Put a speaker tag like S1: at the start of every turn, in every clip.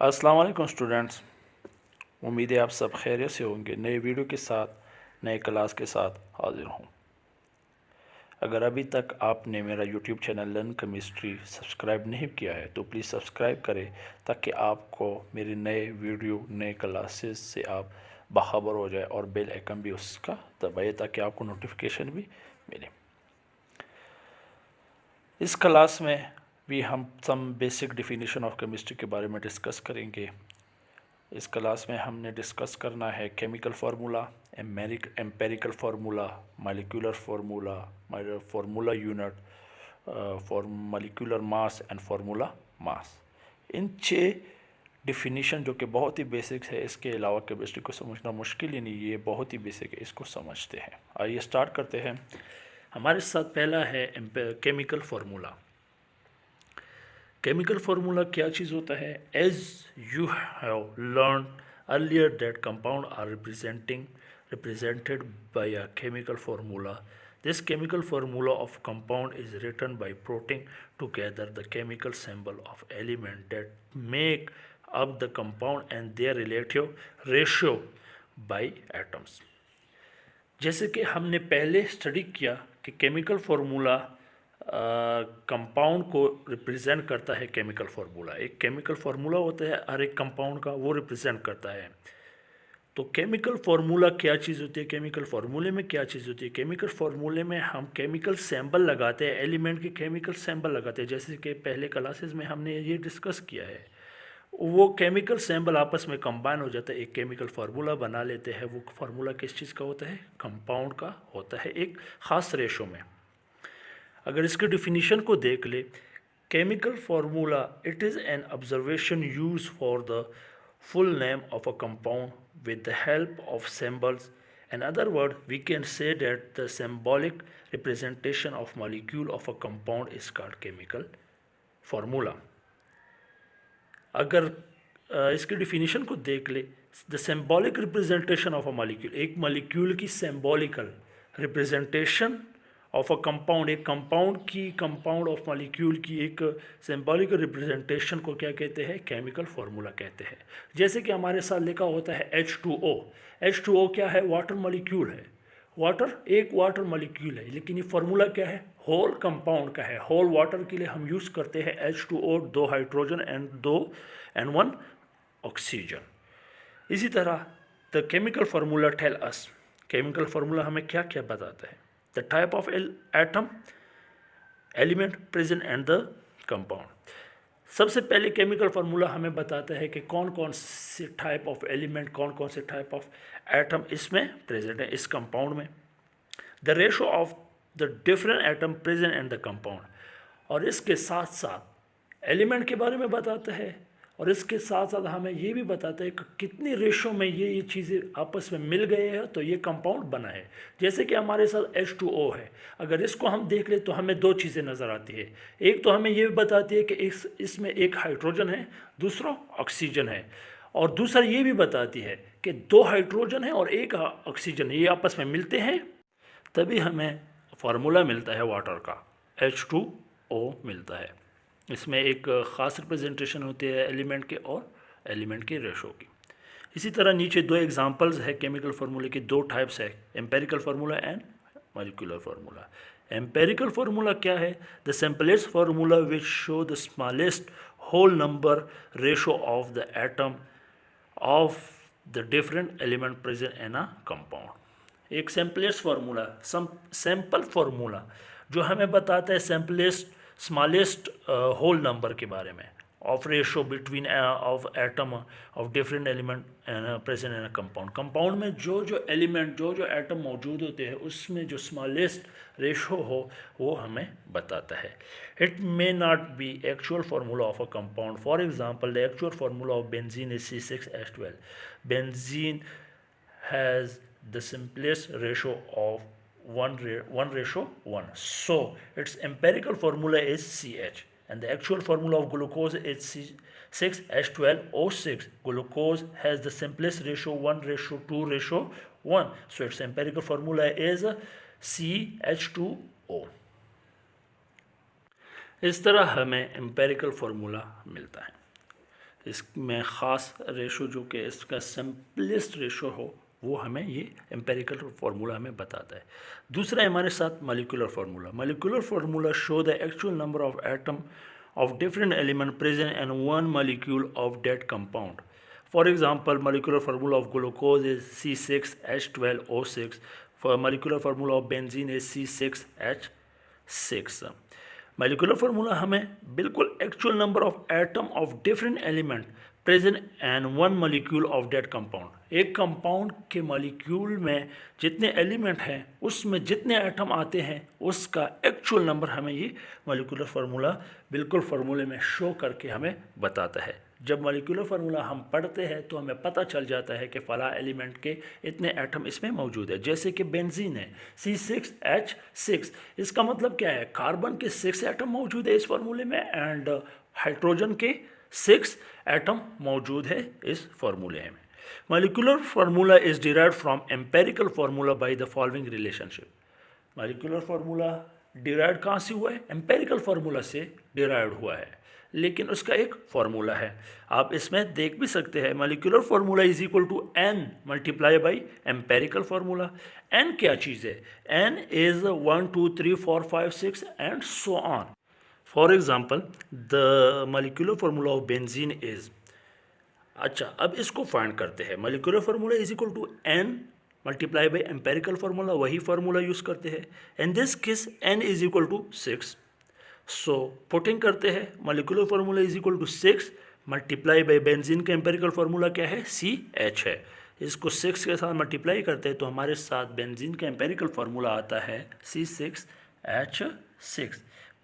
S1: अस्सलाम वालेकुम स्टूडेंट्स। उम्मीद है आप सब खैरियत से होंगे। नए वीडियो के साथ नए क्लास के साथ हाजिर हूँ। अगर अभी तक आपने मेरा YouTube channel learn chemistry subscribe नहीं किया है तो प्लीज़ सब्सक्राइब करें ताकि आपको मेरे नए वीडियो नए क्लासेस से आप बाखबर हो जाए और बेल आइकन भी उसका दबाइए ताकि आपको नोटिफिकेशन भी मिले। इस क्लास में भी हम some basic definition of chemistry के बारे में डिस्कस करेंगे। इस क्लास में हमने डिस्कस करना है chemical formula, empirical formula, molecular formula, formula unit, for molecular mass and formula mass. In 6 definition जो कि बहुत ही बेसिक है, इसके अलावा केमिस्ट्री को समझना मुश्किल ही नहीं, ये बहुत ही बेसिक है, इसको समझते हैं। आइए स्टार्ट करते हैं। हमारे साथ पहला है केमिकल फार्मूला। केमिकल फार्मूला क्या चीज़ होता है? As you have learn earlier that compound are represented by a chemical formula. This chemical formula of compound is written by putting together the chemical symbol of element that make up the compound and their relative ratio by atoms. जैसे कि हमने पहले study किया कि chemical formula compound को represent करता है। Chemical formula एक केमिकल फार्मूला होता है, हर एक कंपाउंड का वो रिप्रेजेंट करता है। तो केमिकल फार्मूला क्या चीज़ होती है? केमिकल फार्मूले में क्या चीज़ होती है? केमिकल फार्मूले में हम केमिकल सैम्पल लगाते हैं, एलिमेंट के केमिकल सैम्पल लगाते हैं। जैसे कि पहले क्लासेस में हमने ये डिस्कस किया है, वो केमिकल सैम्पल आपस में कंबाइन हो जाता है, एक केमिकल फार्मूला बना लेते हैं। वो फार्मूला किस चीज़ का होता है? कंपाउंड का होता है, एक ख़ास रेशो में। अगर इसके डिफिनीशन को देख ले, chemical formula it is an observation use for the full name of a compound with the help of symbols. In other words, we can say that the symbolic representation of molecule of a compound is called chemical formula. अगर इसके definition को देख ले, the symbolic representation of a molecule, एक molecule की symbolical representation of a compound, एक compound की, compound of molecule की एक सिंबॉलिक रिप्रेजेंटेशन को क्या कहते हैं? केमिकल फार्मूला कहते हैं। जैसे कि हमारे साथ लिखा होता है H2O। H2O क्या है? वाटर मॉलिक्यूल है। वाटर एक वाटर मॉलिक्यूल है, लेकिन ये फार्मूला क्या है? होल कंपाउंड का है। होल वाटर के लिए हम यूज़ करते हैं H2O, 2 हाइड्रोजन एंड 1 ऑक्सीजन। इसी तरह the chemical formula tell us, chemical formula हमें क्या क्या बताता है? The type of atom, element present and the compound. सबसे पहले केमिकल फार्मूला हमें बताता है कि कौन कौन से टाइप ऑफ एलिमेंट, कौन कौन से टाइप ऑफ एटम इसमें प्रेजेंट है, इस कंपाउंड में। The ratio of the different atom present and the compound, और इसके साथ साथ एलिमेंट के बारे में बताता है, और इसके साथ साथ हमें ये भी बताता है कि कितनी रेशो में ये चीज़ें आपस में मिल गए हैं तो ये कंपाउंड बना है। जैसे कि हमारे साथ H2O है, अगर इसको हम देख ले तो हमें 2 चीज़ें नज़र आती है। एक तो हमें ये बताती है कि इसमें एक हाइड्रोजन है, दूसरा ऑक्सीजन है, और दूसरा ये भी बताती है कि 2 हाइड्रोजन है और 1 ऑक्सीजन, ये आपस में मिलते हैं, तभी हमें फार्मूला मिलता है वाटर का, H2O मिलता है। इसमें एक ख़ास रिप्रेजेंटेशन होती है एलिमेंट के और एलिमेंट के रेशो की। इसी तरह नीचे 2 एग्जांपल्स है केमिकल फार्मूले की, 2 टाइप्स है, empirical formula and molecular formula. Empirical formula क्या है? The simplest formula which show the smallest whole number ratio of the atom of the different element present in a compound. एक simplest formula, simple formula जो हमें बताता है simplest smallest whole number के बारे में, of ratio between of atom of different element present in a compound. Compound में जो जो एलिमेंट, जो जो एटम मौजूद होते हैं, उसमें जो स्मॉलेस्ट रेशो हो वो हमें बताता है। It may not be actual formula of a compound. For example, the actual formula of benzene is C6H12। Benzene has the simplest ratio of 1:1, so its empirical formula is CH, and the actual formula of glucose is C6H12O6. Glucose has the simplest ratio 1:2:1, so its empirical formula is CH2O. इस तरह हमें empirical formula मिलता है। इसमें ख़ास ratio जो कि इसका सिंपलेस्ट रेशो हो वो हमें ये एम्पेरिकल फार्मूला हमें बताता है। दूसरा है हमारे साथ molecular formula. Molecular formula show the actual number of atom of different element present in one molecule of that compound. For example, molecular formula of glucose is C6H12O6. For molecular formula of benzene is C6H6. Molecular formula हमें बिल्कुल actual number of atom of different element present and one molecule of that compound, एक compound के molecule में जितने element हैं उसमें जितने atom आते हैं उसका एक्चुअल नंबर हमें ये मॉलिक्यूलर फार्मूला बिल्कुल फार्मूले में शो करके हमें बताता है। जब मॉलिक्यूलर फार्मूला हम पढ़ते हैं तो हमें पता चल जाता है कि फ़ला एलिमेंट के इतने एटम इसमें मौजूद है। जैसे कि बेंजीन है C6H6, इसका मतलब क्या है, कार्बन के 6 एटम मौजूद है इस फार्मूले में एंड हाइड्रोजन के 6 एटम मौजूद है इस फार्मूले में। Molecular formula is derived from empirical formula by the following relationship. Molecular formula derived कहाँ से हुआ है, एम्पेरिकल फार्मूला से डिराइव्ड हुआ है, लेकिन उसका एक फार्मूला है। आप इसमें देख भी सकते हैं molecular formula is equal to n multiply by empirical formula. n क्या चीज़ है, n is 1 2 3 4 5 6 and so on. For example, the molecular formula of benzene is, अच्छा अब इसको फाइंड करते हैं। molecular formula is equal to n multiply by empirical formula, वही formula use करते हैं। In this case n is equal to 6, so putting करते हैं molecular formula is equal to 6 multiply by benzene का एम्पेरिकल फार्मूला क्या है, CH है। इसको 6 के साथ मल्टीप्लाई करते हैं तो हमारे साथ बेंजीन का एम्पेरिकल फार्मूला आता है C6H6।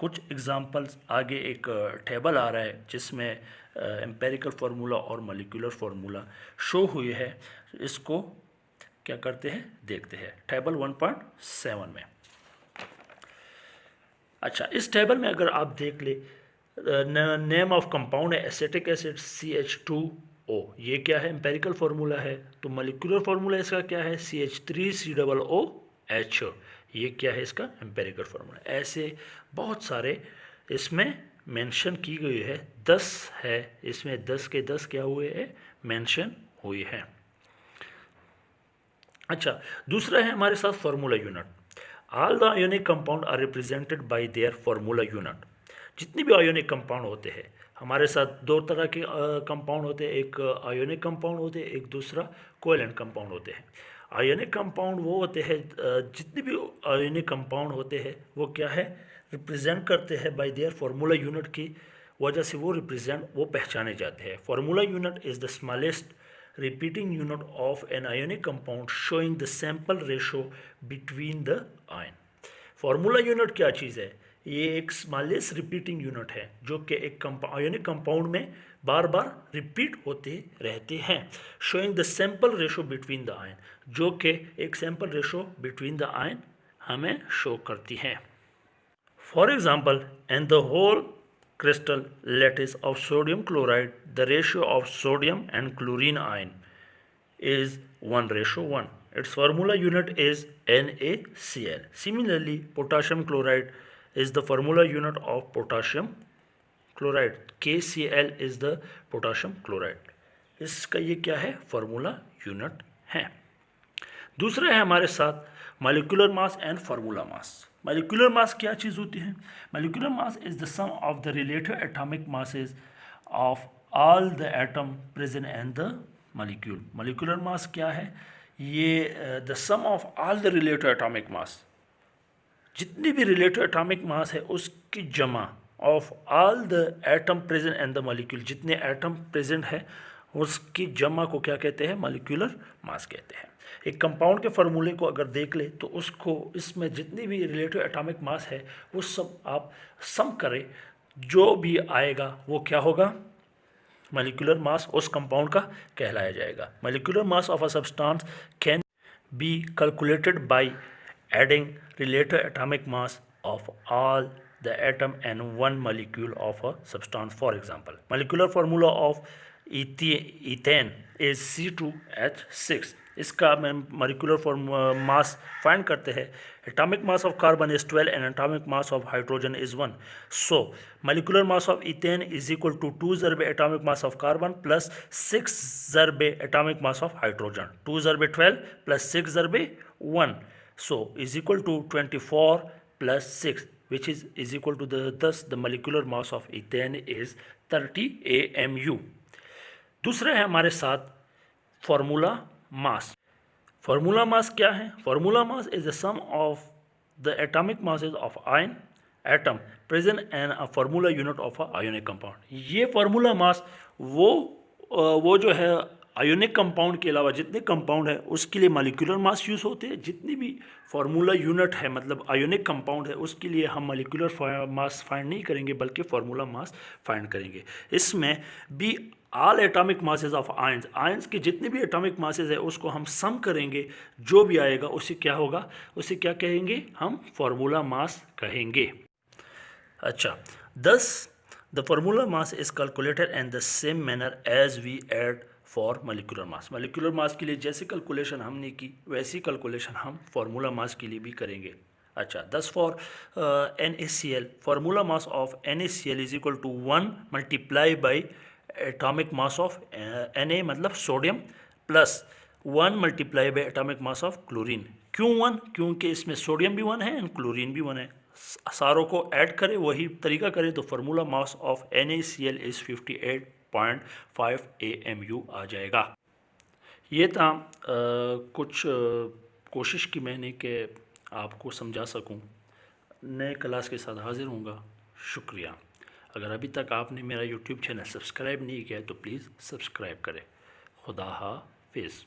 S1: कुछ एग्जांपल्स आगे एक टेबल आ रहा है जिसमें एम्पेरिकल फार्मूला और मॉलिक्यूलर फार्मूला शो हुई है। इसको क्या करते हैं देखते हैं टेबल 1.7 में। अच्छा, इस टेबल में अगर आप देख ले, नेम ऑफ कंपाउंड है एसिटिक एसिड CH2O, ये क्या है एम्पेरिकल फार्मूला है। तो मॉलिक्यूलर फार्मूला इसका क्या है CH3COOH, ये क्या है इसका एम्पेरिकल फार्मूला। ऐसे बहुत सारे इसमें मेंशन की गई है, 10 है इसमें, 10 के 10 क्या हुए हैं मेंशन हुई है। अच्छा, दूसरा है हमारे साथ formula unit. All the ionic compound are represented by their formula unit. जितने भी आयोनिक कंपाउंड होते हैं हमारे साथ, दो तरह के कंपाउंड होते हैं, एक आयोनिक कंपाउंड होते हैं, एक दूसरा कोवेलेंट कंपाउंड होते हैं। आयोनिक कंपाउंड वो होते हैं, जितने भी आयोनिक कंपाउंड होते हैं वो क्या है रिप्रेजेंट करते हैं बाय देयर फार्मूला यूनिट की वजह से वो पहचाने जाते हैं। Formula unit is the smallest repeating unit of an ionic compound showing the simple ratio between the ion. Formula unit क्या चीज़ है, ये एक स्मॉलेस्ट रिपीटिंग यूनिट है जो कि एक आयोनिक कंपाउंड में बार बार रिपीट होते रहते हैं। Showing the simple ratio between the ion, जो कि एक simple ratio between the ion हमें शो करती है। For example, in the whole crystal lattice of sodium chloride, the ratio of sodium and chlorine ion is 1:1. Its formula unit is NaCl. Similarly, potassium chloride is the formula unit of potassium chloride. KCl is the potassium chloride. इसका ये क्या है formula unit है। दूसरा है हमारे साथ molecular mass and formula mass. Molecular mass क्या चीज़ होती है, molecular mass is the sum of the relative atomic masses of all the atom present in the molecule. Molecular mass क्या है, ये the sum of all the relative atomic mass, जितनी भी relative atomic mass है उसकी जमा of all the atom present in the molecule, जितने atom present है उसकी जमा को क्या कहते हैं मॉलिक्यूलर मास कहते हैं। एक कंपाउंड के फार्मूले को अगर देख ले तो उसको इसमें जितनी भी रिलेटिव एटॉमिक मास है वो सब आप सम करें, जो भी आएगा वो क्या होगा मॉलिक्यूलर मास उस कंपाउंड का कहलाया जाएगा। Molecular mass of a substance can be calculated by adding relative atomic mass of all the atom and one molecule of a substance. For example, molecular formula of ethane is C2H6. इसका मैं molecular form मास find करते हैं। Atomic mass of carbon is 12 and atomic mass of hydrogen is 1। So molecular mass of ethane is equal to 2 ज़रबे atomic mass of carbon plus 6 ज़रबे atomic mass of hydrogen. 2 ज़रबे 12 plus 6 ज़रबे 1, so is equal to 24 plus 6, which is equal to thus the molecular mass of ethane is 30 AMU। दूसरा है हमारे साथ formula mass. Formula mass क्या है? Formula mass is the sum of the atomic masses of ion atom present and a formula unit of a ionic compound. ये formula mass वो जो है आयोनिक कंपाउंड के अलावा जितने कंपाउंड है उसके लिए मॉलिक्यूलर मास यूज़ होते हैं। जितनी भी फार्मूला यूनिट है मतलब आयोनिक कंपाउंड है उसके लिए हम मॉलिक्यूलर मास फाइंड नहीं करेंगे बल्कि फार्मूला मास फाइंड करेंगे। इसमें भी all atomic masses of ions, ions के जितने भी एटॉमिक मासेस है उसको हम सम करेंगे, जो भी आएगा उसे क्या होगा, उसे क्या कहेंगे हम? फार्मूला मास कहेंगे। अच्छा, thus the formula mass is calculated in the same manner as we add for molecular mass. Molecular मास के लिए जैसे कैलकुलेशन हमने की वैसी कैलकुलेशन हम फार्मूला मास के लिए भी करेंगे। अच्छा, thus for NaCl, formula mass of NaCl is equal to 1 multiply by atomic mass of Na मतलब sodium plus 1 multiply by atomic mass of chlorine. क्यों 1? क्योंकि इसमें सोडियम भी 1 है एंड क्लोरीन भी 1 है। सारों को ऐड करें, वही तरीका करें तो formula mass of NaCl is 58.5 AMU आ जाएगा। ये था कुछ कोशिश की मैंने कि आपको समझा सकूं। नए क्लास के साथ हाजिर होऊंगा। शुक्रिया। अगर अभी तक आपने मेरा YouTube चैनल सब्सक्राइब नहीं किया है तो प्लीज़ सब्सक्राइब करें। खुदा हाफिज़।